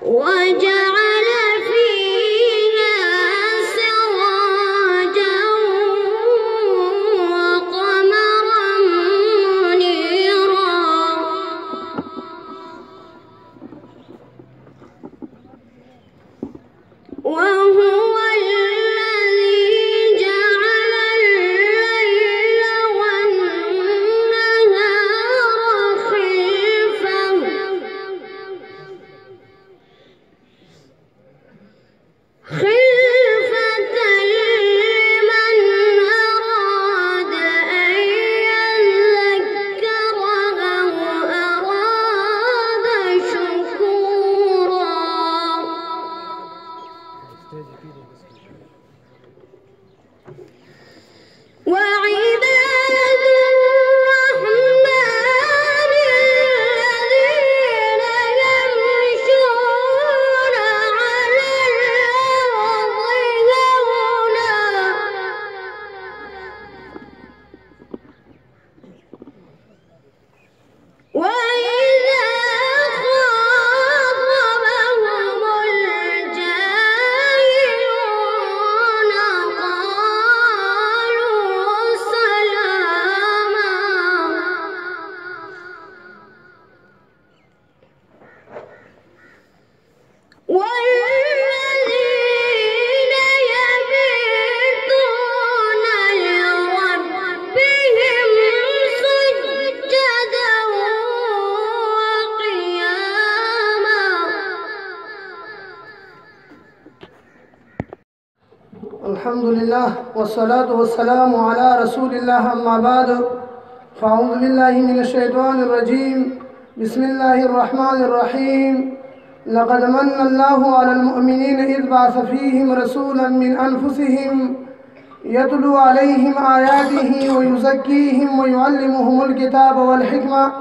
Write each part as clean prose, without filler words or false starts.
وجعل فيها سراجا وقمرا منيرا وهو الذي جعل الليل والنهار خلفة لمن أراد أن يذكر أو أراد شكورا وعباد الرحمن الذين يمشون على الأرض هونا وإذا خاطبهم الجاهلون قالوا سلاما والذين يبيتون لربهم سجدا وقياما الحمد لله والصلاة والسلام على رسول الله أما بعد فأعوذ بالله من الشيطان الرجيم بسم الله الرحمن الرحيم لقد من الله على المؤمنين إذ بعث فيهم رسولا من أنفسهم يتلو عليهم آياته ويزكيهم ويعلمهم الكتاب والحكمة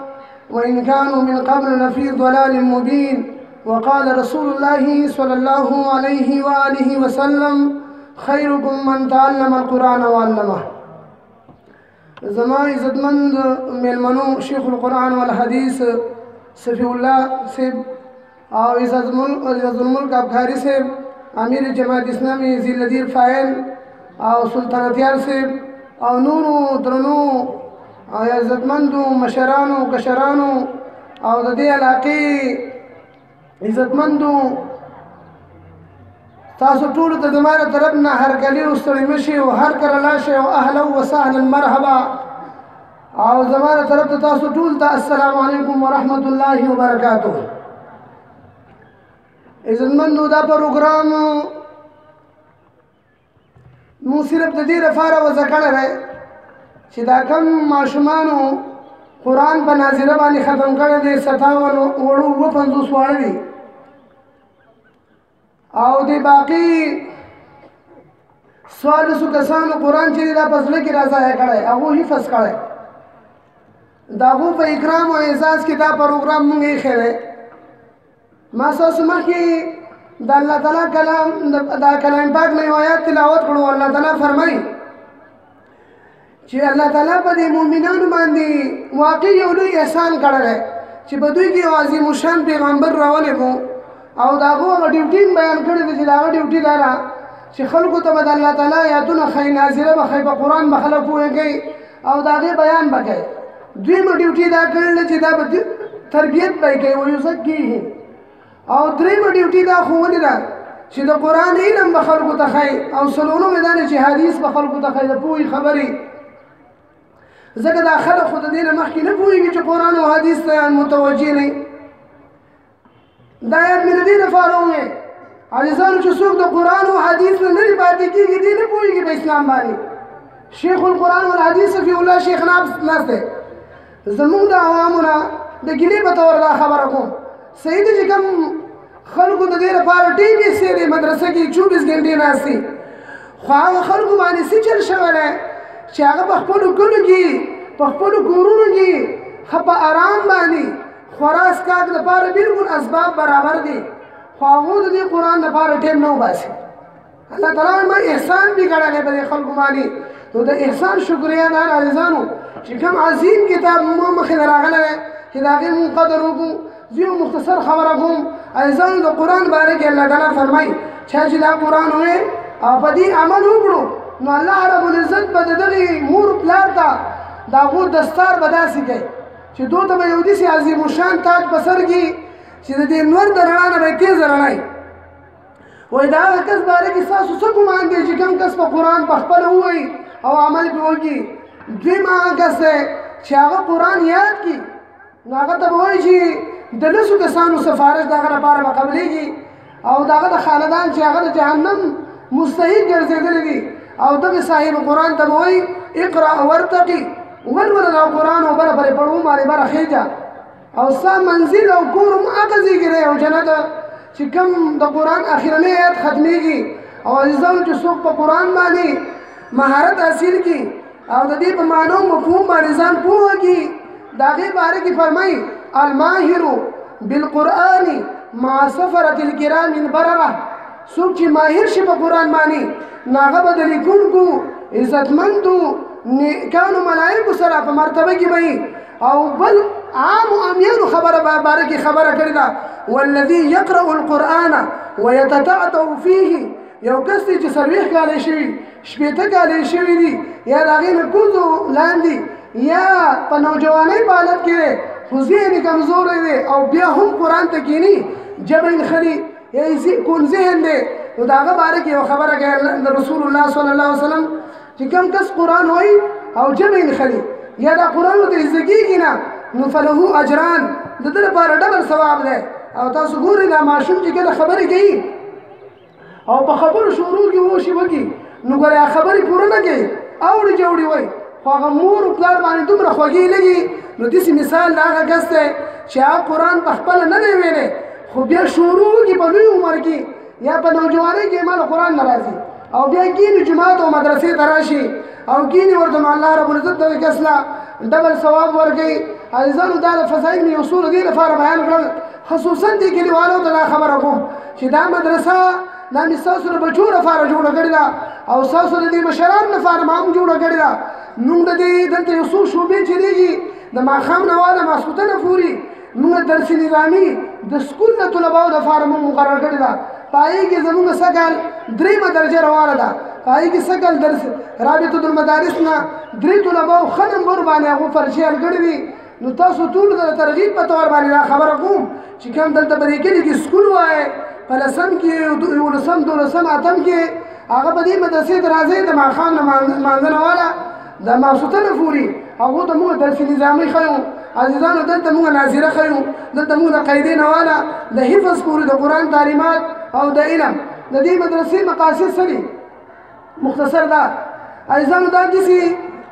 وإن كانوا من قبل لفي ضلال مبين وقال رسول الله صلى الله عليه وآله وسلم خيركم من تعلم القرآن وعلمه. زما عزتمند میلمنو شیخ القرآن والحدیث صفی اللہ صاحب اور عزت الملک ابخاری صاحب امیر جماعت اسلامی ذی الدیر فائل اور سلطنتیار صاحب اور نورو درنو اور عزتمندو مشرانو کشرانو اور د دې علاقې عزتمندو تاسو ټول ته زما طرف نه هرکلي او ستړي مشي او هر کله لاشه او اهلا وسهلا مرحبا او زما طرف ته تاسو ټول ته السلام علیکم ورحمت الله وبرکاته. عزتمندو دا پروګرام مو صرف د دې لپاره وضع کړی دی چې دا کم ماشومانو قرآن په ناظره باندې ختم کړی دی 57 وړو 50 واړه دي او د باقي سوالسو کسانو قرآن چې دا په زړه کې راځای کړی هغو حفظ کړی د هغو په اکرام او اعزاز کې دا پروګرام موږ ایښی دی. ما ستاسو مخکې د الله تعالی کلام دا کلام پاک نه یو آیات تلاوت کړو. الله تعالی فرمایي چې الله تعالی په دې مؤمنانو باندې واقعي یو لوی احسان کړی دی چې په دوی کې یو عظیم الشان پیغمبر راولېږو او د هغو هغه ډیوټي بیان کړی دی چې د هغه ډیوټي دا ده چې خلکو ته به د الله تعالی آیاتونه ښایي ناظره به ښایي په قرآن به خلک پوهه کوي او د هغې بیان به کوي. دویمه ډیوټي دا کړی ده چې دا به تربیت به یې کوي ویزکیهم او دریمه ډیوټي دا ښوونې ده چې د قرآن علم به خلکو ته ښایي او څلورمه دا ده چې حدیث به خلکو ته ښایي د پوهې خبرې ځکه دا خلک خو د دې نه مخکې نه پوهېږي چې قرآن او حدیث ته متوجه نه دا آیات مې د دې لپاره وویل عزیزانو چې څوک د قرآن او حدیث نه لرې پاتې کېږي دې نه پوهېږي په اسلام باندې. شیخ القرآن والحدیث صفی الله شیخ ناست دی. زموږ د عوامو نه د ګیلې په طور دا خبره کوم صحیح دی چې کوم خلکو د دې لپاره ټي وي سي دی مدرسه کې 24 غنټې ناست دي خو هغه خلکو باندې څه چل شوی دی چې هغه په خپلو کلو کې په خپلو کورونو کې ښه په ارام باندې خورا څښاک لپاره بلکل اسباب برابر دي خو هغو د دې قرآن لپاره ټیم نه وباسي. الله تعالی ما احسان بي کړی دی په دې خلکو باندې نو د احسان شکریا دا عزیزانو چې کوم عظیم کتاب مو مخې ته راغلی دی چې د هغې مونږ قدر وکړو زه مختصر خبره کوم ایزان د قرآن باره کې الله تعالی فرمایي چې دا قرآن وې او په دې عمل وکړو نو الله رب العزت به د دغې مور پلار ته د هغو دستار به داسې کوي چې دوی ته به یو داسې عظیم الشان تاج په سر کړي چې د دې نور د رڼا نه به یې تیزه رڼا وي وایي د هغه کس باره کې ستاسو څه ګمان دی چې کوم کس په قرآن په خپله ووایي او عمل پرې وکړي دویم هغه کس دی چې هغه قرآن یاد کړي نو هغه ته به وایي چې د لسو کسانو سفارش د هغه لپاره به قبلېږي او د هغه د خاندان چې هغه د جهنم مستحق ګرځېدلی دي او دغه صاحب قرآن ته به وایي اقرأ ورتقي ولوله دا قرآن او بله پرې پړو باندې بره خېږه او ستا منزل او کور هم هغه ځای کې دی او جنت چې کوم د قرآن اخرنی آیت ختمیږي او عزیزانو چې څوک په قرآن باندې مهارت حاصل کړي او د دې په معنی او مفهوم باندې ځان پوه کړي د هغې باره کې فرمایي الماهر بالقرآن مع سفرة الکرام البرره څوک چې ماهر شي په قرآن باندې نو هغه به د لیکونکو عزتمندو نیکانو ملایکو سره په مرتبه کې به او بل عام امیانو خبره باره کې خبره کړې ده والذي يقرأ القرآن ويتتعتع فيه یو کس دی چې څلوېښت کاله شوي شپېته کاله شوي دي یا د هغې نه کوزو لاندې یا په نوجوانۍ په حالت کې دی خو ذهن یې کمزوری دی او بیا هم قرآن ته کښېني ژبه یې ښه دي یا کون ذهن دی نو د هغه باره کې یو خبره کوي د رسول الله صلی الله علیه وسلم چې کوم کس قرآن وایي او ژبه یې ښه دي یا دا قرآن ورته زده کېږي نه نو فله اجران د ده لپاره ډبل ثواب دی او تاسو ګورئ دا ماشوم چې کله خبرې کوي او په خبرو شروع کې وشي وکړي نو ګورئ خبرې پوره نه کوي اوړي جوړي وایي خو هغه مور و پلار باندې دومره خوږې لګي نو داسې مثال د هغه کس دی چې هغه قرآن په خپله نه دی ویلی خو بیا شروع وکړي په لوی عمر کې یا په نوجوانۍ کې ماله قرآن نه راځي او بیا کینی جماعت او مدرسې ته راشي او کینی ورته نو الله رب العزت دغه کس له ډبل ثواب ورکوي عزیزانو دا د فضایل مې اصول دې لپاره بیان کړل خصوصا دې کلیوالو ته دا خبره کوم چې دا مدرسه دا مې ستاسو د بچو لپاره جوړه کړې ده او ستاسو د دې مشرانو لپاره ما هم جوړه کړې ده موږ د دې دلته یو څو شعبې چلېږي د ماښام نه واله ماسخوتنه پورې موږ درس نظامي د سکول نه طلباو لپاره موږ مقرر کړې ده په هغې کې زموږ سږکال درېیمه درجه روانه ده په هغې کې سږکال درس رابطة المدارس نه درې طلباو ښه نمبر باندې هغو فرشي حل کړي دي نو تاسو ټولو ته د ترغیب په طور باندې دا خبره کوم چې کوم دلته په دې کلي کې سکول وایي په لسم کې یولسم دولسم اتم کې هغه په دې مدرسې ته راځئ د ماښام نه مانځنه واله د ماسخوتنه پورې هغو ته موږ درس نظامي ښیو عزیزانو دلته موږ ناظره ښیو دلته موږ د قاعدې نه واله د حفظ پورې د قرآن تعلیمات او د علم د دې مدرسې مقاصد څه دي مختصر ده عزیزانو دا داسې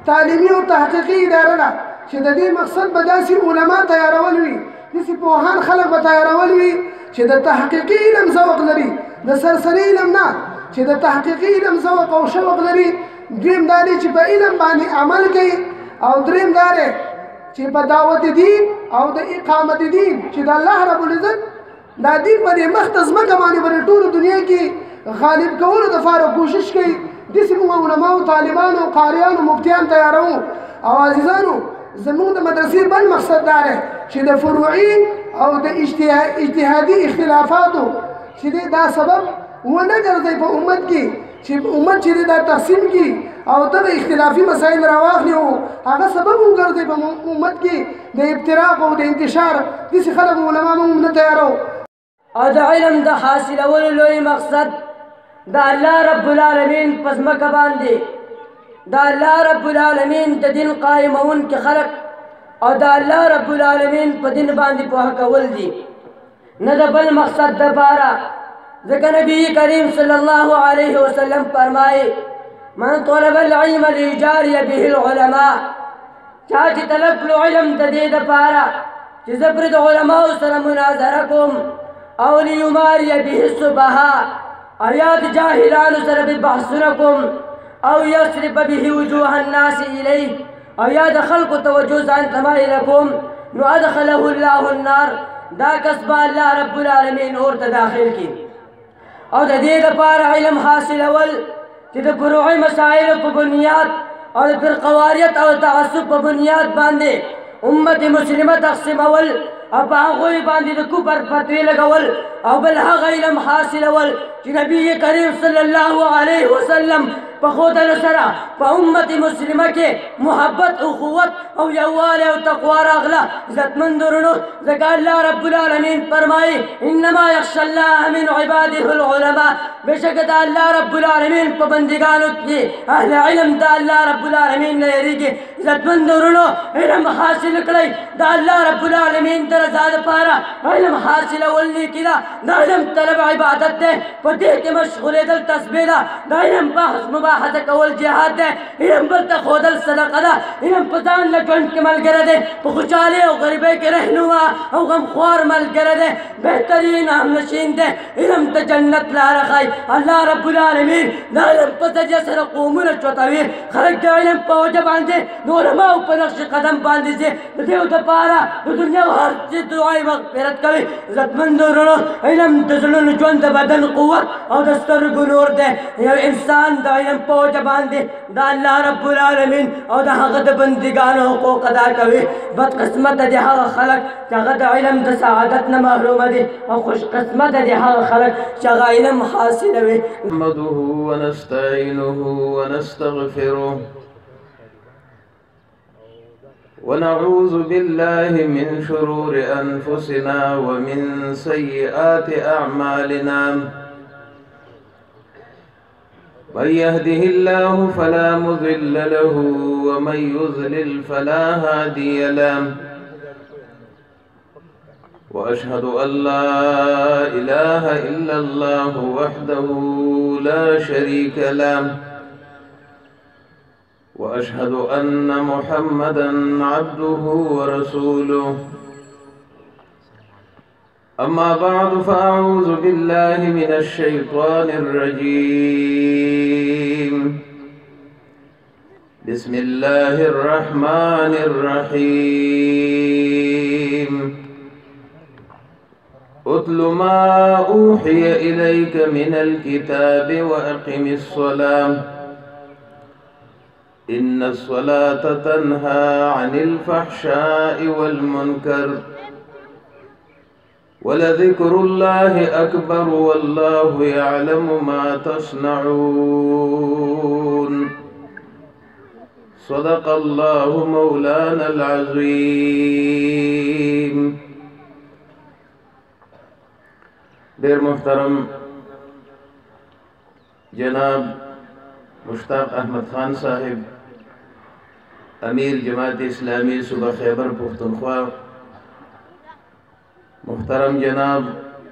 تعلیمي او تحقیقي اداره ده چې د دې مقصد به داسې علما تیارول وي داسې پوهان خلک به تیارول وي چې د تحقیقي علم ذوق لري د سرسري علم نه چې د تحقیقي علم ذوق او شوق لري دویم دا دی چې په علم باندې عمل کوي او دریم دا دی چې په دعوت دین او د اقامت دین چې د الله رب العزت دا دین په دې مخ ته ځمکه باندې په ټوله دنیا کې غالب کولو دپاره کوشش کوي داسې موږ علماو طالبانو قاریانو مفتیان تیاروو او عزیزانو زموږ د مدرسې بل مقصد دا دی چې د فروعي او د اجتهادي اختلافاتو چې دا سبب ونه ګرځي په امت کې چې امت چې دا تقسیم کی او دغه اختلافي مسایل راواخلي او هغه سبب وګرځي په امت کې د ابتراق او د انتشار داسې خلک علما موږ نه تیارو او د علم د حاصلولو لوی مقصد د الله رب العالمین په ځمکه باندې د الله رب العالمین د دین قائمونکي خلک او د الله رب العالمین په دین باندې پوهه کول دي نه د بل مقصد دپاره ځکه نبی کریم صلی الله علیه وسلم فرمایي من طلب العلم لیجاری به العلماء چا چې طلب کړو علم د دې دپاره چې زه پرې د علماو سره مناظره کوم او لیماری به السفهاء او یا د جاهلانو سره به بحثونه کوم او یصرف به وجوه الناس الیه او یا د خلقو توجه ځان ته مایله کوم نو ادخله الله النار دا کس به الله رب العالمین اور ته داخل کړي او د دې لپاره علم حاصلول چې د فروعي مسایلو په بنیاد او د فرقواریت او تعصب په بنیاد باندې امت مسلمه تقسیمول او په هغوی باندې د کفر فتوی لګول او بل هغه علم حاصلول چې نبی کریم صلی الله علیه وسلم په ښودلو سره په امت مسلمه کې محبت اخوت او یووالی او تقوا راغله. عزتمندو وروڼو ځکه الله رب العالمین فرمایي انما یخشى الله من عباده العلماء، بېشکه د الله رب العالمین په بندګانو کې اهل علم د الله رب العالمین نه یېرېږي. عزتمندو وروڼو علم حاصل کړئ د الله رب العالمین د رضا دپاره. علم حاصلول نیکي ده، د علم طلب عبادت دی، په دې کې مشغولېدل تسبیح ده، د علم بحث مباحثه کول جهاد دی، علم بل ته ښودل صدقه ده، علم په ځان له ژوند کې ملګری دی، په خوشحالۍ او غریبۍ کې رهنما او غمخوار ملګری دی، بهترین همنشین دی، علم د جنت لاره ښایي. الله رب العالمین د علم په ذریعه سره قومونه چوتوي، خلک د علم په وجه باندې د علماو په نقش قدم باندې ځي، د دې دپاره د دنیا هر څه دعای مغفرت کوي. عزتمندو وروڼو علم د زړونو ژوند د بدن قوت او د سترګو نور دی. یو انسان د علم په وجه باندې د الله رب العالمین او د هغه د بندګانو حقوق ادا کوي. بدقسمته دي هغه خلک چې هغه د علم د سعادت نه محرومه دي، او خوشقسمته دي هغه خلک چې هغه علم حاصلوي. نحمده ونستعينه ونستغفره ونعوذ بالله من شرور أنفسنا ومن سيئات أعمالنا. من يهده الله فلا مضل له ومن يضلل فلا هادي له. وأشهد أن لا إله إلا الله وحده لا شريك له. وأشهد أن محمدًا عبده ورسوله. أما بعد فأعوذ بالله من الشيطان الرجيم. بسم الله الرحمن الرحيم. اتل ما أوحي إليك من الكتاب وأقم الصلاة إن الصلاة تنهى عن الفحشاء والمنكر ولذكر الله أكبر والله يعلم ما تصنعون. صدق الله مولانا العظيم. دیر محترم جناب مشتاق احمد خان صاحب امیر جماعت اسلامی صوبہ خیبر پختونخوا، محترم جناب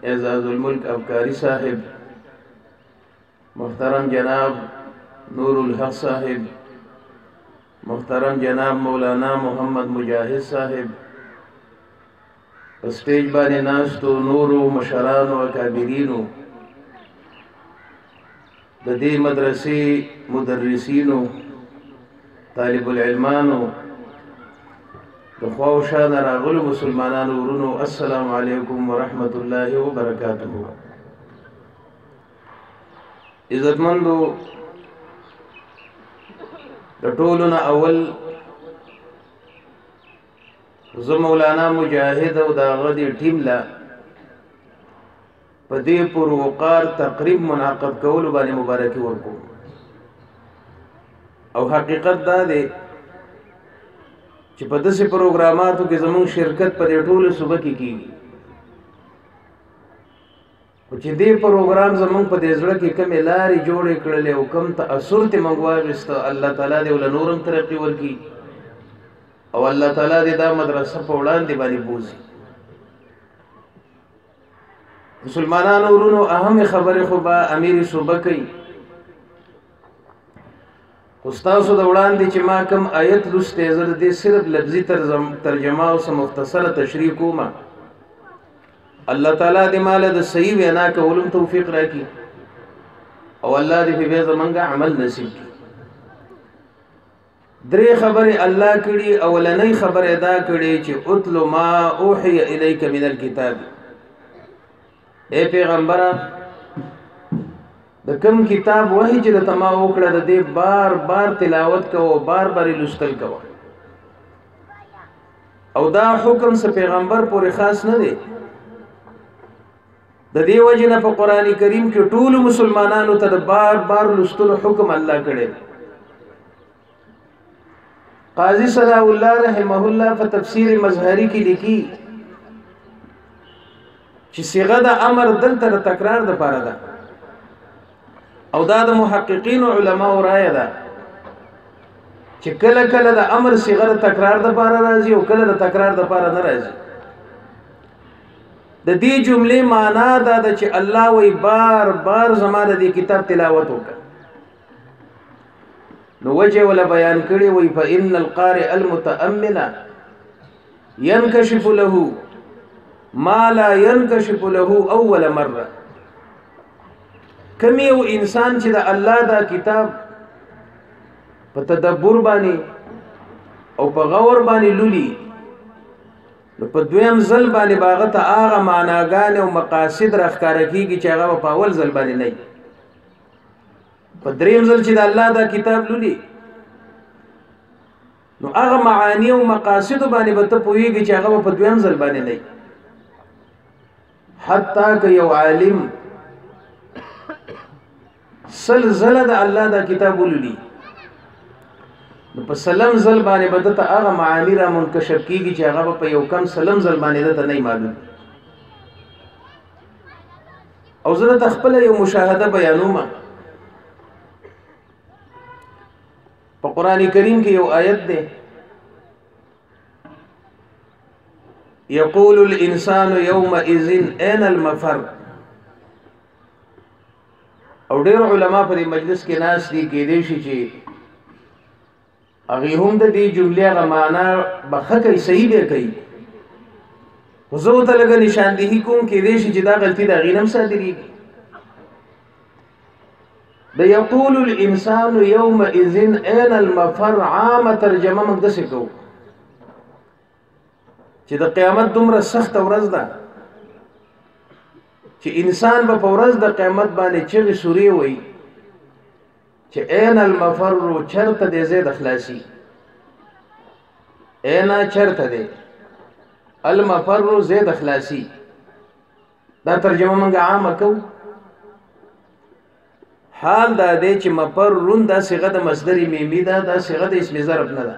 اعزاز الملک ابکاری صاحب، محترم جناب نور الحق صاحب، محترم جناب مولانا محمد مجاہد صاحب، اسٹیج باندې ناستو نورو مشرانو اکابرینو، د دې مدرسې مدرسینو، طالب العلمانو، د خوا او شا نه راغلو مسلمانانو ورونو، السلام علیکم ورحمت الله وبرکاته. عزتمندو د ټولو نه اول زه مولانا مجاهد او د هغه د ټیم له په دې پروقار تقریب منعقد کولو باندې مبارکي ورکوم. او حقیقت دا دی چې په داسې پروګراماتو کې زموږ شرکت په دې ټولو صوبه کې کېږي، خو چې دې پروګرام زموږ په دې زړه کې کومې لارې جوړې کړلې او کوم تأثر ترې موږ واخیسته، الله تعالی دې له نور هم ترقي ورکړي او الله تعالی دې دا مدرسه په وړاندې باندې بوځي. مسلمانانو ورونو اهم خبرې خو به امیر صوبه کوي، خو ستاسو د وړاندې چې ما کوم آیت لوستی زه د دې صرف لفظي ترجمه او څه مختصره تشریح کوم. الله تعالی دې ماله د صحیح وینا کولو توفیق راکړي او الله دې په بیا زمونږ عمل نصیب کړي. درې خبرې الله کړي. اولنۍ خبره ادا کړي چې اتل ما اوحي الیک من الکتاب، اے پیغمبره د کوم کتاب وحی چې د تما وکړه د دې بار بار تلاوت کوو، بار بار لوستل کوو. او دا حکم سے پیغمبر پورې خاص نه دی. د دې وجه نه په قران کریم کې ټول مسلمانانو ته بار بار لستلو حکم الله کړی. قاضی صلاح الله رحمه الله په تفسیر مظهری کې لیکي چې صيغه د امر دلته د تکرار د پاره ده او دا د محققین علما او رائے ده چې کله کله د امر صيغه د تکرار د پاره راځي او کله د تکرار د پاره نه راځي. د دې جملې معنا دا ده چې الله وی بار بار زماره دې کتاب تلاوت وکړه. نو وجه ولا بیان کړي وی فإن القارئ المتأمل ينكشف له ما لا ينكشف له اول مره. کم یو انسان چې د الله دا کتاب په تدبر باندې او په غور باندې لولي نو په دویم ځل باندې باغه ته هغه معناګان او مقاصد راښکاره کیږي چې هغه په اول ځل باندې نه. په دریم ځل چې د الله دا کتاب لولي نو هغه معانی او مقاصد باندې به ته پوهیږي چې هغه په دویم ځل باندې نه. حتی که یو عالم سلزله د الله دا کتاب ولولي نو په سلام ځل باندې به ته هغه معانی را منکشف کیږي چې هغه په یو کم سلام ځل باندې ته نه معلوم. او زه د خپل یو مشاهده بیانوم. په قران کریم کې یو آیت ده يقول الانسان يومئذ اين المفر. او ډېر علما په دې مجلس کې ناس دي کې دي چې هغه هم د دې جملې غ معنا بخکې صحیح به کوي. وزو ته لګ نشاندهي کوم کې دي چې دا غلطي دا غینم صادري. د يقول الانسان يومئذ اين المفر عام ترجمه موږ دسه کوو چې د قیامت دومره سخت ورځ ده چې انسان به په ورځ د قیامت باندې چغې سوري وي چې اين المفر چرته دې زید اخلاصي. اینا چرته دې المفر زید اخلاصي. دا ترجمه موږ عامه کوو. حال دا دی چې مفرون دا صيغه د مصدر میمی ده. دا صيغه د اسم ظرف نه ده.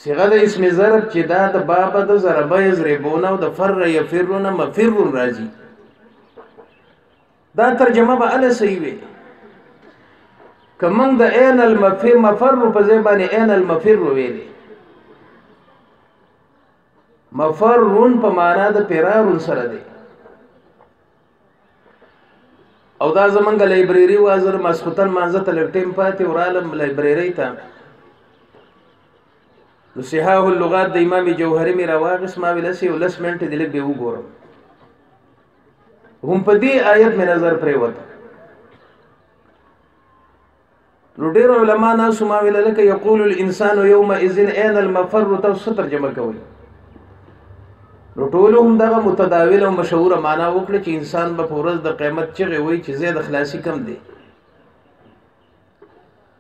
صيغه د اسم ظرف چې دا د باب د ضرب یضربون او د فر یفرون مفر راځي. دا ترجمه به ال صحیح وي. کمن د عین المفر مفر په ځای باندې عین المفر ویلي. مفرون په معنا د فرارون سره دی. او دا زمونږ لایبرری وازر مسخوتن مانزه ته لږ ټیم پاتې ورالم لایبرری ته نو صحاح اللغات د امام جوهری می راواغس ما ولسی ولس منټ دی لږ به وګورم. هم په دې آیت می نظر پرې وته. نو ډېر علما ناس ما ویل لکه یقول الانسان یومئذ اين المفر تاسو ترجمه کوي. نو ټول هم دغه متداول او مشهور معنا وکړي چې انسان به په ورځ د قیامت چغې وي چې زید خلاصي کم دی.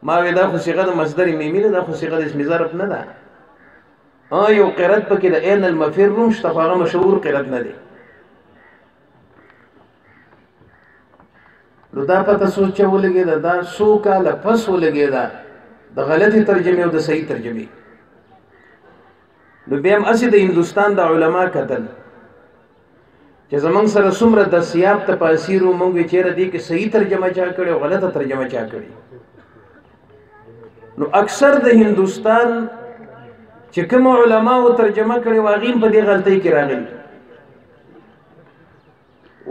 ما وی دا خو صيغه د مصدر میمی نه ده. خو صيغه د اسم ظرف نه ده. یو قرات پکې د عین المفر روم شتفاغه مشهور قرات نه دی. نو دا پته سوچ ولګي دا سو کاله پس ولګي دا د غلطي ترجمه او د صحیح ترجمه. نو بیا هم اسی د هندستان د علما کتل چې زمونږ سره څومره د سیاب تفاسیرو مونږ چیرې دي کې صحیح ترجمه چا کړي او غلطه ترجمه چا کړي. نو اکثر د هندستان چې کوم علما او ترجمه کړي واغیم په دې غلطۍ کې راغلي.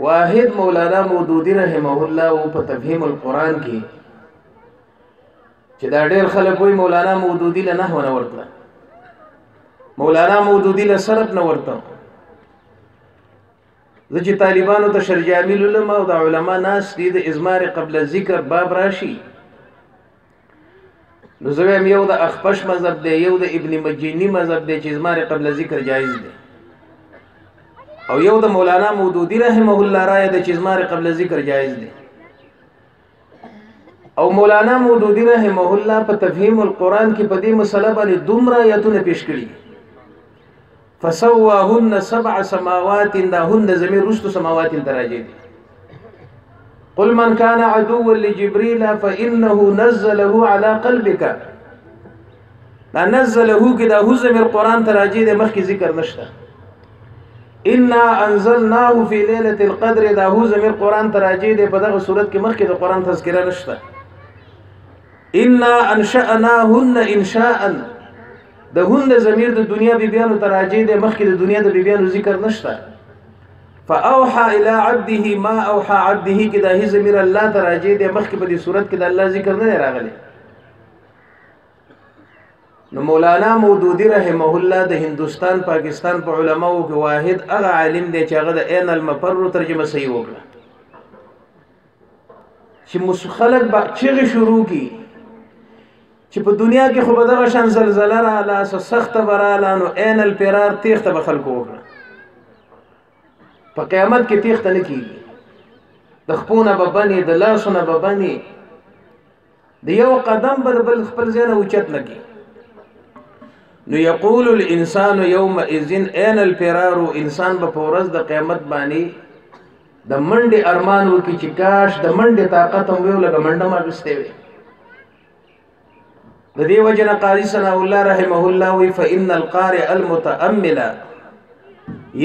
واحد مولانا مودودی رحمه الله او په تفهیم القرآن کې چې دا ډېر خلک وایي مولانا مودودی له نحو نه ورته مولانا مودودی له صرف نه ورته. زه چې طالبانو ته شرجامي لولم او د علما ناس دي د ازمار قبل ذکر باب راشي نو زه وایم یو د اخفش مذهب دی یو د ابن مجینی مذهب دی چې ازمار قبل ذکر جایز دی او یو د مولانا مودودی رحمه الله رائے د چې ازمار قبل ذکر جایز دی. او مولانا مودودی رحمه الله په تفهیم القرآن کې په دې مسله باندې دومره آیاتونه پیش کړي فسواهن 7 سماوات دا هن زمیر رستو سماوات تراجي قل من كان عدوا لجبريل فإنه نزله على قلبك لا نزله كده هو زمیر قرآن تراجي د مخ کی ذکر نشته انا انزلناه في ليله القدر دا هو زمیر قرآن تراجي د په دغه صورت کې مخ کې د قرآن تذکرہ نشته انا انشأناهن انشاء د هند ضمیر د دنیا بیبیانو تراجی د مخکې د دنیا د بیبیانو ذکر نشته فاوحى الى عبده ما اوحى عبده کې د هي ضمیر الله تراجی د مخکې په دې صورت کې د الله ذکر نه راغلی نو مولانا مودودی رحمه الله د هندستان پاکستان په علماو کې واحد هغه عالم دی چې هغه د عین المفر ترجمه صحیح وکړه چې مسخلق با چغه شروع کی چې په دنیا کې خو به دغه شان زلزله رااله سخته به رااله نو عین الفرار تیښته به خلکو وکړه په قیامت کې تیښته نه کېږي د خپونه به بنې د لاسونه به بنې د یو قدم به د بل خپل ځای نه اوچت نه کړي نو یقول الانسان یومئذ این الفرار انسان به په ورځ د قیامت باندې د منډې ارمان وکړي چې کاش د منډې طاقت هم ویو لکه منډه ما اخیستې وي د دې وجه نه قاضي ثناء الله رحمه الله وی فإن القارئ المتأمل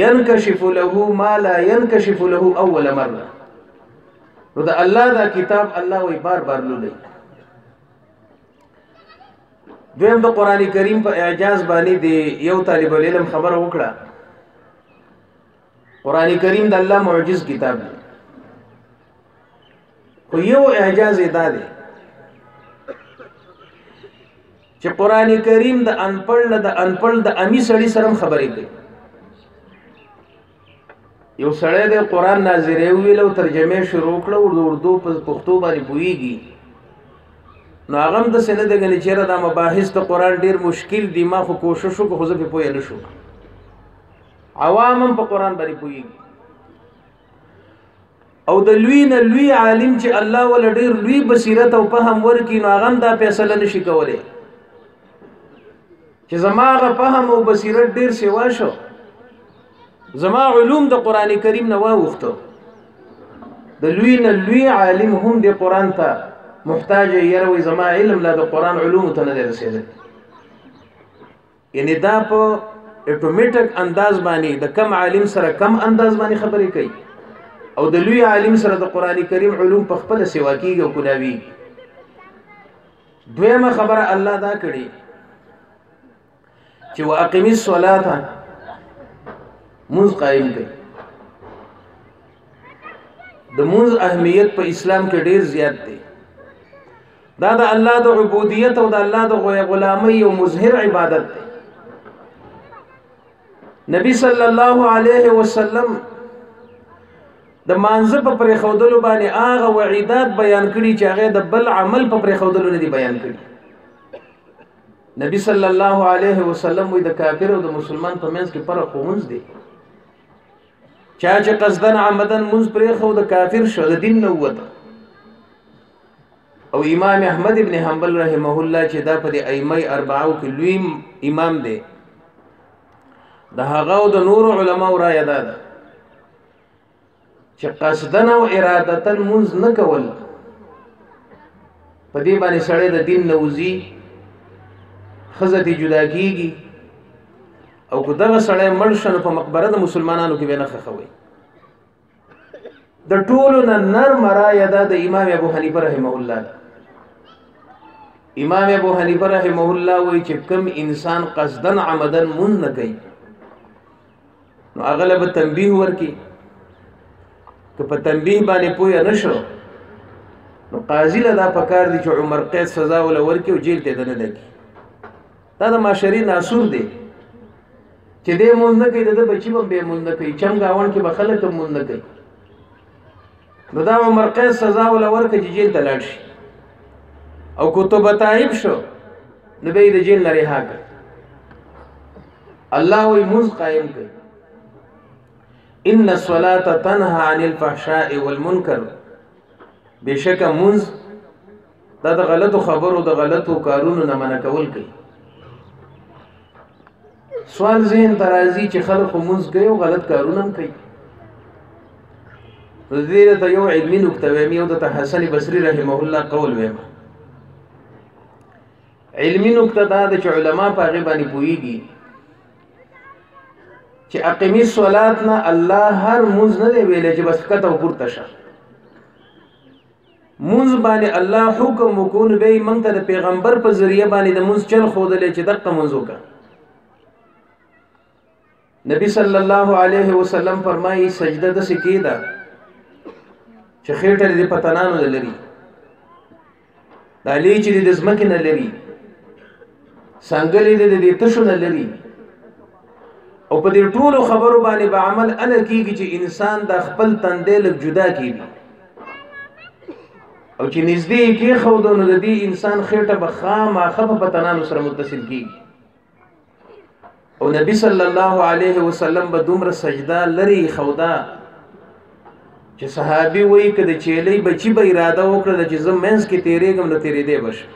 ينكشف له ما لا ينكشف له اول مره نو د الله دا کتاب الله وی بار بار لولي دویم د قران کریم په اعجاز باندې دی یو طالب العلم خبر وکړه قران کریم د الله معجز کتاب دی خو یو اعجاز ادا دی چې قران کریم د انپړ د امی سړی سره خبرې کوي یو سړی د قران ناظره ویل او ترجمه شروع کړه او اردو په پښتو باندې پويږي نو هغه د سند غني چیرې د مباحث د قران ډیر مشکل دي ما خو کوشش وکړ خو زه په پوهه نشو عوام په قران باندې پويږي او د لوی نه لوی عالم چې الله ول ډیر لوی بصیرت او فهم ورکي نو هغه دا فیصله نشي کولای چې زماغه فهم او بصیرت ډیر سیوا شو زما علوم د قران کریم نه واوخته د لوی نه لوی عالم هم د قران ته محتاج يروي زما علم لا د قران علوم ته نه رسیدل یعنی دا په اټومیټک انداز باندې د کم عالم سره کم انداز باندې خبرې کوي او د لوی عالم سره د قران کریم علوم په خپل سیوا کیږي او کلاوي دویمه خبره الله دا کړي چې واقم الصلاه منځ قائم کړي د منځ اهمیت په اسلام کې ډیر زیات دی دا د الله د عبودیت او د الله د غلامۍ او مظهر عبادت دی نبی صلی الله علیه وسلم د مانزه په پرې خودلو باندې هغه وعیدات بیان کړي چې هغه د بل عمل په پرې خودلو نه دی بیان کړي نبی صلی الله علیه وسلم وی د کافر او د مسلمان په منځ کې فرق ومنځ دی چا چې قصدن عمدن منځ پرې خو د کافر شو د دین نه وته او امام احمد ابن حنبل رحمه الله چې دا په د ائمه اربعو کې لوی امام دی د هغه او د نور علماء را یاد ده چې قصدن او ارادتن منځ نه کول په دې باندې سړی د دین نوزي خزتی جدا کیږي او کو دغه سړی مړ شنه په مقبره د مسلمانانو کې ونه خخوي د ټولو نر مرایه د امام ابو حنیفه رحمه الله امام ابو حنیفه رحمه الله وی چې کم انسان قصدن عمدن من نه کوي نو اغلب تنبیه ورکی که په تنبیه باندې پوی نشو نو قاضی له دا پکار دي چې عمر قید سزا ول ورکی او جیل ته نه لګي دا د معاشري ناسور دی چې دې مونږ نه کوي د بچی هم به مونږ نه کوي چم گاون کې به خلک هم مونږ نه کوي نو دا عمر قید سزا ول ورکی چې جیل ته لاړ شي او کتب تایب شو نو به د جیل نه رها کړ الله وی موږ قائم کړ ان الصلاه تنهى عن الفحشاء والمنكر بشک منز دا د غلطو خبرو د غلطو کارونو نه منع کول کوي. سوال ذهن ته راځي چې خلک مونځ کوي او غلط کارونه هم کوي. نو دې ته یو علمي نکته وایم، یو د حسن بصري رحمه الله قول وایم. علمي نکته دا ده چې علما په هغې باندې پوهېږي چې اقیمي صلات نه الله هر مونځ نه دی ویلی چې بس ښکته او پورته شه. مونځ باندې الله حکم وکړو نو بیا یې موږ ته د پیغمبر په ذریعه باندې د مونځ چل ښودلی چې دقه مونځ وکړه. نبی صلی الله علیه وسلم فرمایي سجده داسې کېده چې خېټه دې په تنانو نه لري، دا لیچې دې د ځمکې نه لري، څنګلې دې د تشو نه لري. او په دې ټولو خبرو باندې به عمل اله کېږي چې انسان د خپل تندی لږ جدا کېږي او چې نږدې یې کېښودو نو د دې انسان خېټه به خامخا په تنانو سره متصل کېږي. او نبی صلی الله علیه وسلم به دومره سجده لري خودا چې صحابي وایي که د چیلۍ بچي به اراده وکړه چې زه منځ کې تېرېږم نو تېرېدی به شم.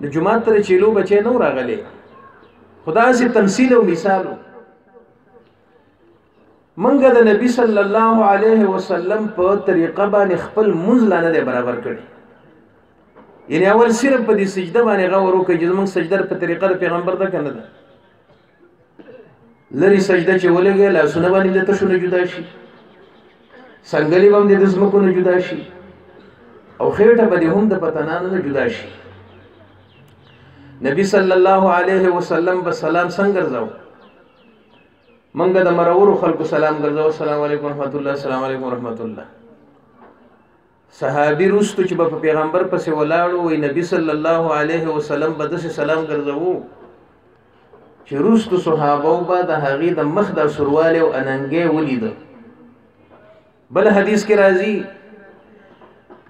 د جومات ته د چیلو بچی نه و راغلی، خو داسې تمثیل او مثال و. موږ د نبي صلی الله علیه وسلم په طریقه باندې خپل مونځ لا نه دی برابر کړی. یعنې اول صرف په دې سجده باندې غور وکړئ چې زموږ سجده په طریقه د پیغمبر ده که نه ده. لرې سجده چې ولګې لاسونه باندې د تشو نه جدا شي، څنګلې به هم د ځمکو نه جدا شي او خېټه به دې هم د پتنانو نه جدا شي. نبی صلی الله علیه وسلم به سلام څنګه ګرځاو؟ منګه د مرورو خلکو سلام ګرځاو، السلام علیکم ورحمت الله، السلام علیکم ورحمت الله. صحابي رستو چې په پیغمبر پسې ولاړو وي نبی صلی الله علیه وسلم به داسې سلام ګرځاو چې رستو صحابه به د هغې د مخ د سروالی او اننګۍ ولیده. بل حدیث کې راځي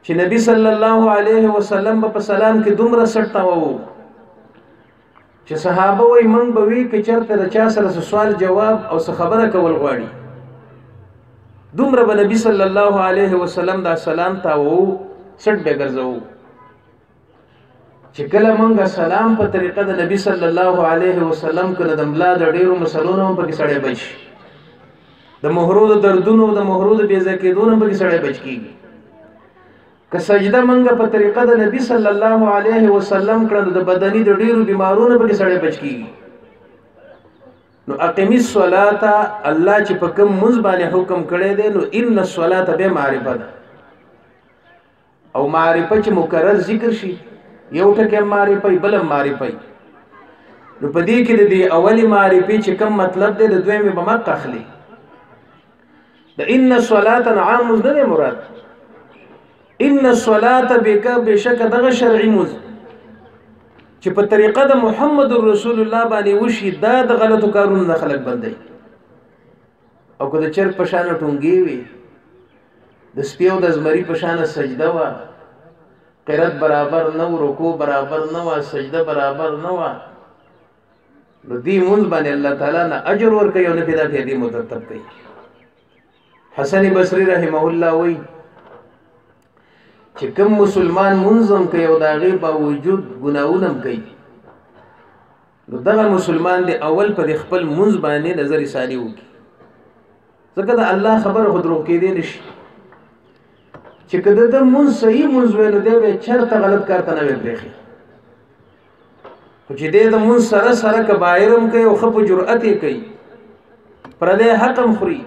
چې نبی صلی الله علیه وسلم به په سلام کې دومره سټاوه چې صحابه وایي موږ به وي که چېرته د چا سره سوال جواب او څه خبره کول غواړي دومره به نبی صلی الله علیه وسلم دا سلام تاوو سټ به ګرځوو. چې کله موږ سلام په طریقه د نبی صلی الله علیه وسلم کله د ملا د ډېرو مسلونو هم پکې سړی بچ شي، د مهرو د دردونو د مهرو د بېځای کېدو هم پکې سړی بچ کېږي. که سجده منګه په طریقه د نبی صلی الله علیه وسلم کړه د بدني د ډیرو بیمارونو پکې سړی بچ کیږي. نو اقیمی الصلاة الله چې په کوم مونځ باندې حکم کړی دی نو ان الصلاة به معرفه ده او معرفه چې مکرر ذکر شي یو ټکی معرفه بل معرفه. نو په دې کې د اولی معرفه چې کوم مطلب دی د دویمه به مق اخلي. د ان الصلاة عام نه مراد، ان الصلاة بشک دغه شرعي مونځ چې په طریقه د محمد رسول الله باندې وشي دا د غلطو کارونو نه خلک بندي. او که د چرګ په شان ټونګي وي، د سپیو د زمري په شان سجده وا، قرات برابر نه و، رکوع برابر نه و، سجده برابر نه و، نو دې مونځ باندې الله تعالی نه اجر ورکوي او نه پیدا پیدا مرتب کوي. حسن بصري رحمه الله وایي چې کوم مسلمان منظم کوي او د هغې باوجود ګناهونه هم کوي نو دغه مسلمان دی اول په خپل منځ باندې نظر ثاني وکړي، ځکه د الله خبره خو دروغ کېدی نه شي. چې که د منځ صحیح منځ وی نو دی به چېرته غلط کار ته نه وی پرېښي، خو چې دی د منځ سره سره کبایر هم کوي او ښه په جرأت یې کوي، پردی حق هم خوري،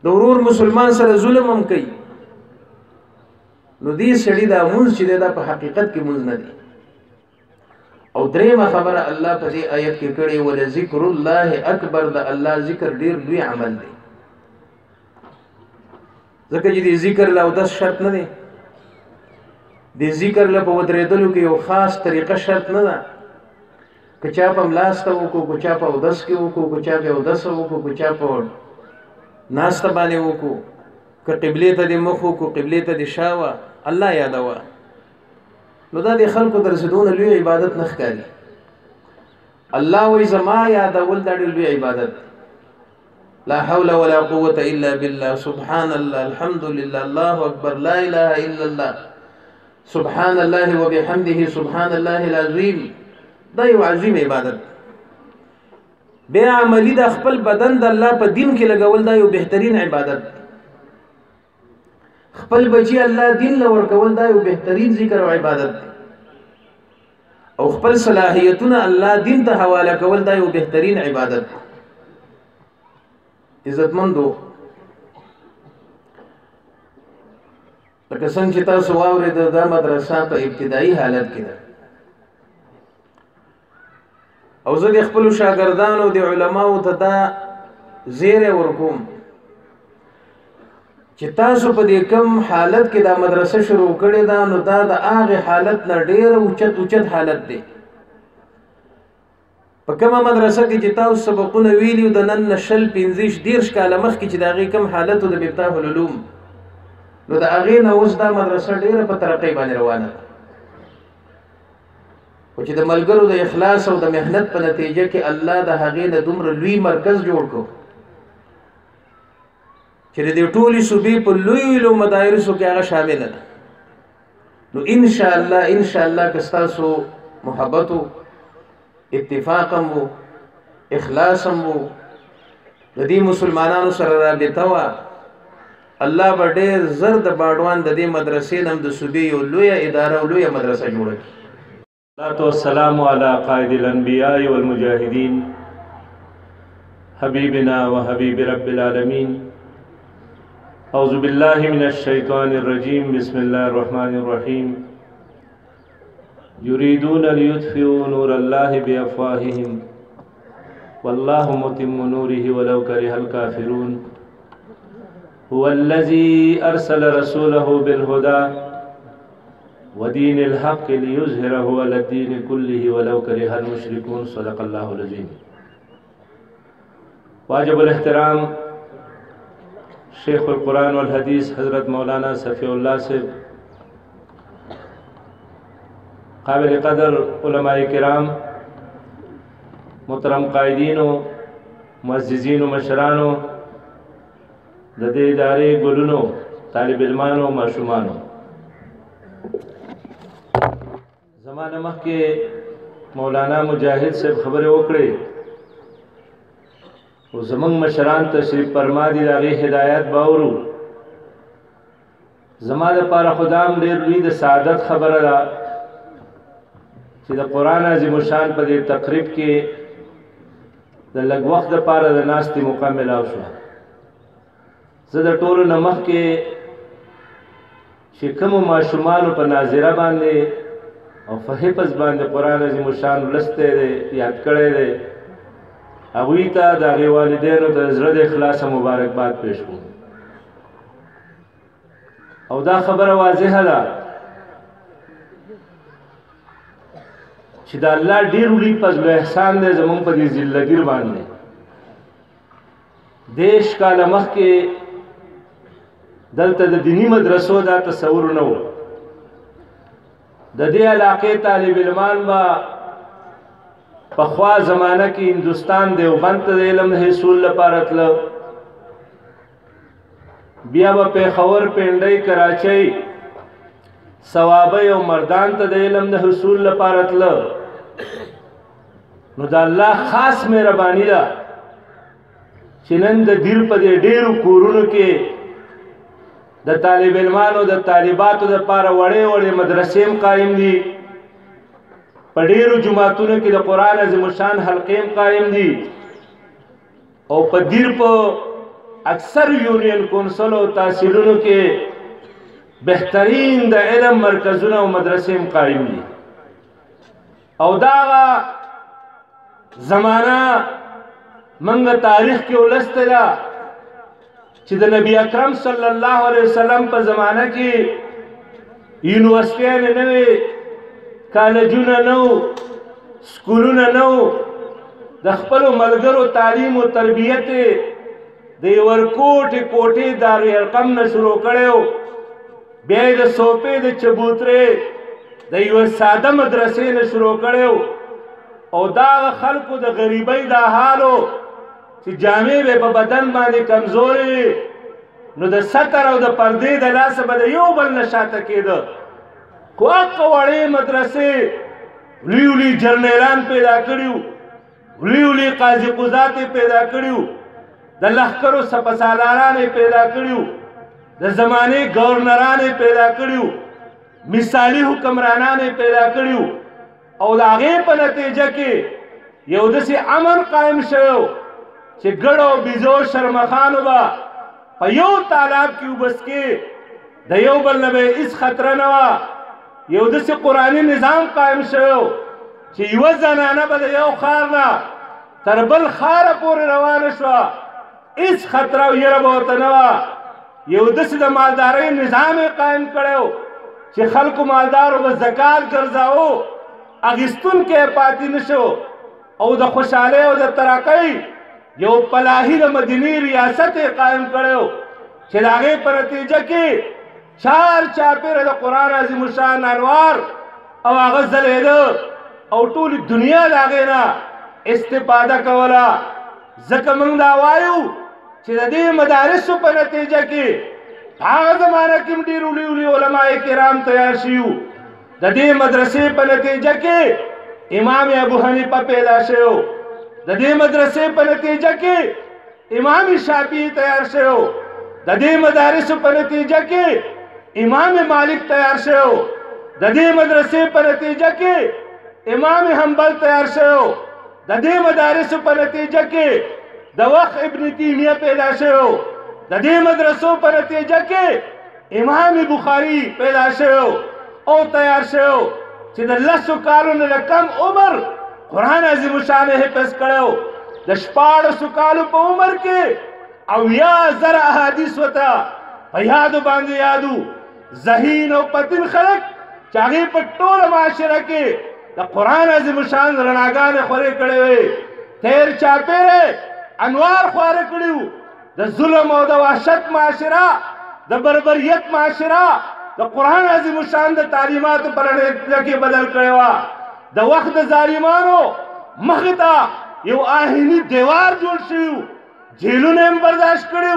د ورور مسلمان سره ظلم هم کوي، نو دې سړي دا مونځ چې دی دا په حقیقت کې مونځ نه دی. او درېیمه خبره الله په دې آیت کې کړې ولذکر الله اکبر، د الله ذکر ډېر لوی عمل دی. ځکه چې دې ذکر له اودس شرط نه دی، دې ذکر له په ودرېدلو کې یو خاص طریقه شرط نه ده. که چا په ملاسته وکړو، که چا په اودس کې وکړو، که چا په اودس وکړو، که چا په ناسته باندې وکړو، که قبله ته د مخ وکړو، قبله ته د شاوه الله یادوه، نو دا د خلکو د رسېدونه لوی عبادت نه ښکاري. الله وایي زما یادول دا ډېر لوی عبادت. لا حول ولا قوة الا بالله، سبحان الله، الحمد لله، الله اکبر، لا اله الا الله، سبحان الله وبحمده سبحان الله العظیم دا یو عظیم عبادت. بیا عملی د خپل بدن د الله په دین کې لګول دا یو بهترین عبادت. خپل بچی الله دین له ورکول دا یو بهترین ذکر او عبادت. او خپل صلاحیتونه الله دین ته حواله کول دا یو بهترین عبادت. عزتمندو، لکه څنګه چې تاسو واورئ دا مدرسه په ابتدایي حالت کې ده او زه د خپلو شاګردانو د علماو ته دا زیری ورکوم چې تاسو په دې کم حالت کې دا مدرسه شروع کړې ده نو دا د هغې حالت نه ډېر اوچت حالت دی. په کومه مدرسه کې چې تاسو سبقونه ویلي د نن نه 15-20 کاله مخکې چې د هغې کم حالت و د مفتاح العلوم، نو د هغې نه اوس دا مدرسه ډېره په ترقۍ باندې روانه ده. خو چې د ملګرو د اخلاص او د محنت په نتیجه کې الله د هغې نه دومره لوی مرکز جوړ کړو چې د دې ټولې صوبې په لویو مدارسو کې هغه شامله ده. نو انشاءالله که ستاسو محبت و اتفاق هم و اخلاص هم و د دې مسلمانانو سره رابطه وه، الله به ډېر زر د باډوان د دې مدرسې نه هم د صوبې یو لویه اداره او لویه مدرسه جوړه کړي. الصلاة والسلام على قائد الأنبياء والمجاهدين حبيبنا وحبيب رب العالمين. أعوذ بالله من الشيطان الرجيم. بسم الله الرحمن الرحيم. يريدون ليطفئوا نور الله بأفواههم والله متم نوره ولو كره الكافرون. هو الذي أرسل رسوله بالهدى ودين الحق ليظهره على الدين كله ولو كره المشركون. صدق الله العظيم. واجب الاحترام شیخ القرآن والحدیث حضرت مولانا صفی اللہ سے قابل قدر علماء کرام، محترم قائدین و معززین و مشرانو، د دې ادارې ګلونو، طالب علمانو، ماشومانو، زمانه مخکې مولانا مجاهد صاحب خبرې وکړې او زمونږ مشران تشریف فرما دي، د هغې هدایت به اورو. زما دپاره خو دا هم ډېر لوی د سعادت خبره ده چې د قرآن عظیم الشان په دې تقریب کې د لږ وخت دپاره د ناستې موقع میلاو شوه. زه د ټولو نه مخکې چې کومو ماشومانو په ناظره باندې او په حفظ باندې قرآن عظیم الشان لوستی دی، یاد کړی دی، هغوی ته د هغې والدینو ته زړه د اخلاصه مبارکباد پیش کړو. او دا خبره واضحه ده چې د الله ډېر لوی فضل و احسان دی زموږ په دې ضلعګیر باندې. 10 کاله مخکې دلته د دیني مدرسو دا تصور نه و. د دې علاقې طالب علمان به پخوا زمانه کې هندوستان دیوبند ته د علم حصول لپاره تله، بیا به پېښور، پنډۍ، کراچۍ، صوابۍ او مردان ته د علم د حصول لپاره تله. نو د الله خاص مهرباني ده چې نن د دیر په دې ډېرو کورونو کې د طالب علمانو د طالباتو دپاره وړې وړې مدرسې هم قایم دي، په ډېرو جوماتونو کې د قرآن عظیم الشان حلقې هم قایم دي، او په دیر په اکثر یونین کونسل او تحصیلونو کې بهترین د علم مرکزونه او مدرسې هم قایم دي. او دا زمانہ منګه تاریخ کې ولسته ده چې د نبی اکرم صلی الله علیه وسلم په زمانہ کې یونیورسټیانې نه وې، کالجونه نه وو، سکولونه نه وو، د خپلو ملګرو تعلیم و تربیت د یوه کوټې دارالارقم نه شروع کړی و، بیا یې د سوپې د چبوترې د یوه ساده مدرسې نه شروع کړی و. او دا خلکو د غریبۍ دا حال و چې جامې به په بدن باندې کمزورې، نو د ستر او د پردې د لاسه به د یو بل نه شاته کېده. خو هغه وړې مدرسې ولي ولي جرنیلان پیدا کړي ولي ولي قاضي قضات پیدا کړي د لښکرو سپسالاران پیدا کړي د زمانې گورنران پیدا کړي مثالي حکمرانان پیدا کړي او د هغې په نتیجه کې یو داسې امن قائم شوی چې ګډ او بیزو شرمخانو به په یو تالاب کې اوبه څښې د یو بل نه به هېڅ خطره نه وه یو داسې قرآني نظام قائم شوی چې یوه زنانه به د یو ښار نه تر بل ښاره پورې روانه شوه هېڅ خطره او یره به ورته نه وه یو داسې د مالدارۍ نظام یې قائم کړی چې خلکو مالدارو به زکات ګرځاوه اخیستونکی یې پاتې نه شو او د خوشحالۍ او د ترقۍ یو پلاهي د مدینې ریاست یې قائم کړی چې د هغې په نتیجه کې چار چاپیره د قرآن عظیم الشان انوار او هغه ځلېده او ټولې دنیا د هغې نه استفاده کوله ځکه موږ دا وایو چې د دې مدارسو په نتیجه کې په هغه زمانه کې هم ډېر ولي ولي علما کرام تیار شوي د دې مدرسې په نتیجه کې امام ابو حنیفه پیدا شوی د دې مدرسې په نتیجه کې امام شافعي تیار شوی د دې مدارسو په نتیجه کې امام مالک تیار شوی د دې مدرسې په نتیجه کې امام حنبل تیار شوی د دې مدارسو په نتیجه کې د وخت ابن تیمیه پیدا شوی د دې مدرسو په نتیجه کې امام بخاری پیدا شوی او تیار شوی چې د 10 کالونو نه کم عمر قرآن عظیم الشان حفظ کړو د 14 کالو په عمر کې او یا زر احادیث وتا په یادو باندې یادو ذهین او پتن خلق چې هغې په ټوله معاشره کې د قرآن عظیم الشان رڼاګانې خورې کړې وې تیر چاپېره انوار خواره کړي د ظلم او د وحشت معاشره د بربریت معاشره د قرآن عظیم الشان د تعلیماتو پر نتیجه کې بدل کړی وه د وخت د ظالمانو مخې ته یو آهیني دیوار جوړ شوي جیلونه هم برداشت کړي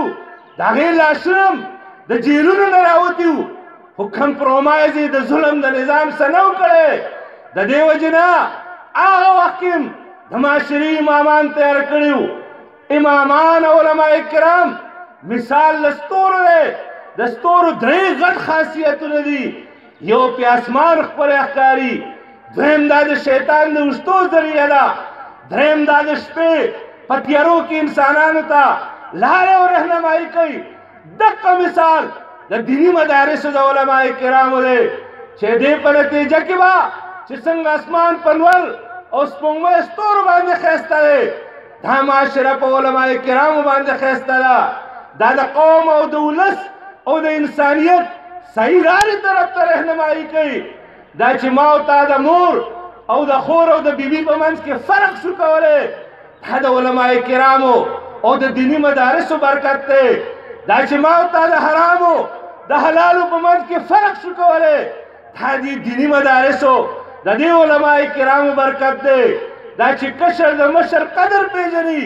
د هغې لاشونه هم د جیلونو نه راوتي وو خو کمپرومایز یې د ظلم د نظام سره نه و کړی د دې وجې نه هغه وخت کې هم د معاشري امامان تیار کړي امامان او علماء کرام مثال د ستورو دی د ستورو درې غټ خاصیتونه دي یو پې اسمان ښکلی ښکاري دویم دا د شیطان د اوښتو ذریعه ده دریم دا د شپې په تیارو کې انسانانو ته لارې او رهنمایي کوي دقه مثال د دیني مدارسو د علماء کرامو دی چې دې په نتیجه کې به چې څنګه اسمان په لور او سپوږمۍ ستورو باندې ښایسته دی دا معاشره په علماء کرامو باندې ښایسته ده دا د قوم او د ولس او د انسانیت صحیح لارې طرف ته رهنمایي کوي دا چې ما او تا د مور او د خور او د بیبي په منځ کې فرق شو کولی دا د علماء کرامو او د دیني مدارسو برکت دی دا چې ما او تا د حرامو د حلالو په منځ کې فرق شو کولی دا د دیني مدارسو د دې علماء کرامو برکت دی دا چې کشر د مشر قدر پیژني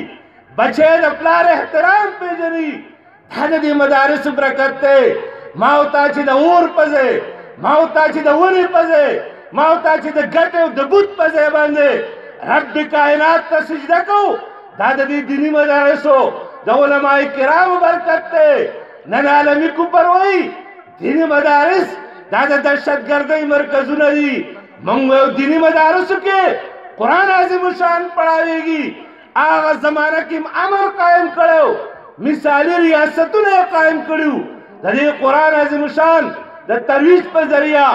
بچی د پلار احترام پیژني دا د دې مدارسو برکت دی ما او تا چې د اور په ځای ما او تا چې د ونې په ځای ما او تا چې د ګټې او د بت په ځای باندې رب کائنات ته سجده کوو دا د دې دیني مدارسو د علماء کرامو برکت دی نن عالمي کفر وایي دیني مدارس دا د دهشتګردۍ مرکزونه دي موږ یو دیني مدارسو کې قرآن عظیم الشان پڑھاویږي هغه زمانه کې امر قائم کړو مثالي ریاستونه قائم کړو د دې قرآن عظیم الشان د ترویج په ذریعہ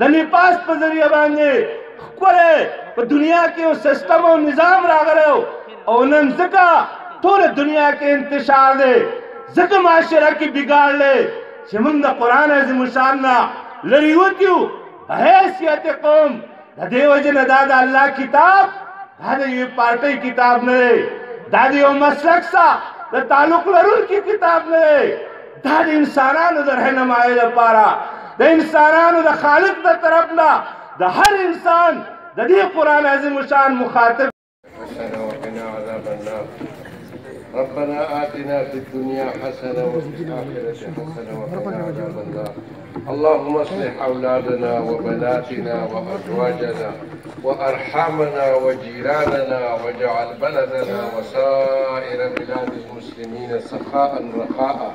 د لباس په ذریعہ باندې ښکلی په دنیا کې یو سسټم او نظام راغلی او نن ځکه ټوله دنیا کې انتشار دی ځکه معاشره کې بګاړ دی چې موږ د قرآن عظیم الشان نه لرې وتي یو په حیثیت قوم د دې وجې نه دا د الله کتاب دا د یوې پارټۍ کتاب نه دی دا د یو مسلک سره د تعلق لرونکي کتاب نه دی دا د انسانانو د رهنمایۍ لپاره د انسانانو د خالق د طرف نه د هر انسان د دې قرآن عظیم الشان مخاطب ربنا آتنا في الدنيا حسنة وفي الآخرة حسنة وقنا عذاب النار. اللهم اصلح أولادنا وبناتنا وأزواجنا وأرحامنا وجيراننا واجعل بلدنا وسائر بلاد المسلمين سخاء رخاء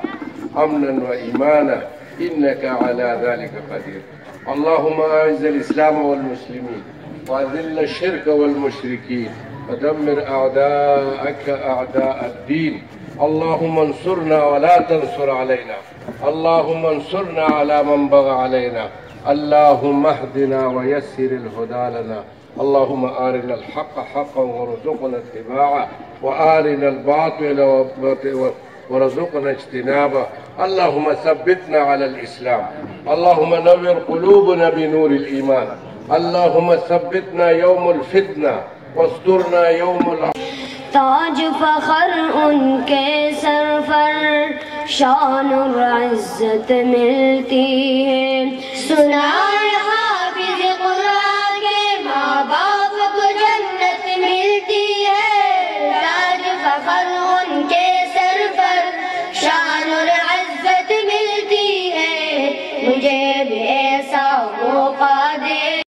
أمنا وإيمانا إنك على ذلك قدير. اللهم أعز الإسلام والمسلمين وأذل الشرك والمشركين ودمر أعداءك أعداء الدين. اللهم انصرنا ولا تنصر علينا. اللهم انصرنا على من بغى علينا. اللهم اهدنا ويسر الهدى لنا. اللهم أرنا الحق حقا وارزقنا اتباعه وأرنا الباطل ورزقنا اجتنابه. اللهم ثبتنا على الإسلام. اللهم نور قلوبنا بنور الإيمان. اللهم ثبتنا يوم الفتنة واسترنا يوم ताज फखर उनके सर पर शान और इज्जत मिलती है। सुना है हाफिज कुरान के माँ बाप को जन्नत मिलती है। ताज फखर उनके सर पर शान और इज्जत मिलती है। मुझे भी ऐसा मौका दे।